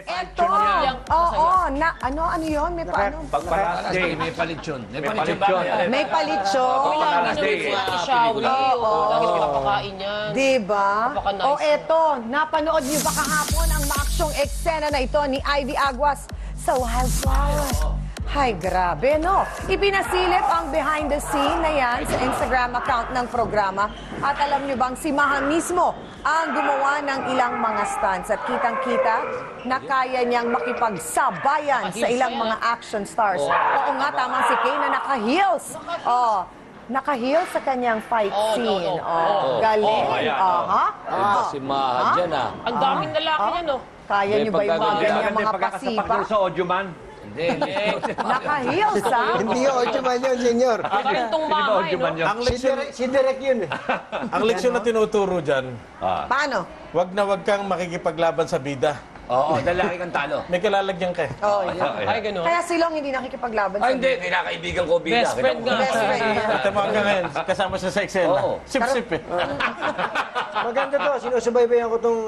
Eto! Oo, ano yun? May paano? Pagpalas day, may palitsyon. May palitsyon ba? May palitsyon. Pagpalas day. Si Shawi, lagi pinapakain yan. Diba? Napaka-nice. O eto, napanood niyo ba kahapon ang maaksyong eksena na ito ni Ivy Aguas sa Wildflower? Hay, grabe, no? Ipinasilip ang behind the scene na yan sa Instagram account ng programa. At alam niyo bang si Maha mismo ang gumawa ng ilang mga stunts. At kitang-kita na kaya niyang makipagsabayan sa ilang mga action stars. Oo nga, tama si Kay na naka-heels. Oh, naka-heels sa kanyang fight scene. Galing. Iba si Maha dyan, ah. Ang daming lalaki yan, oh. Kaya niyo ba yung mga ganyan mga pasipa? Sa audio man. Hindi. Naka-heels, ha? Hindi yun, 8 man yun, senyor. Parang itong mamay, no? Ang leksyon, si Direk yun eh. Ang leksyon na tinuturo dyan, Paano? wag na wag kang makikipaglaban sa bida. Oo, dahil laki kang talo. May kalalagyan ka. Oh, Ay, gano'n. Kaya silong hindi nakikipaglaban Ay, hindi. Kinakaibigan ko bida. Best friend nga. Best friend. Ito mo hanggang ngayon, kasama siya sa eksena. Oo. Sip-sip eh. Maganda to, sinusubaybayan ko tong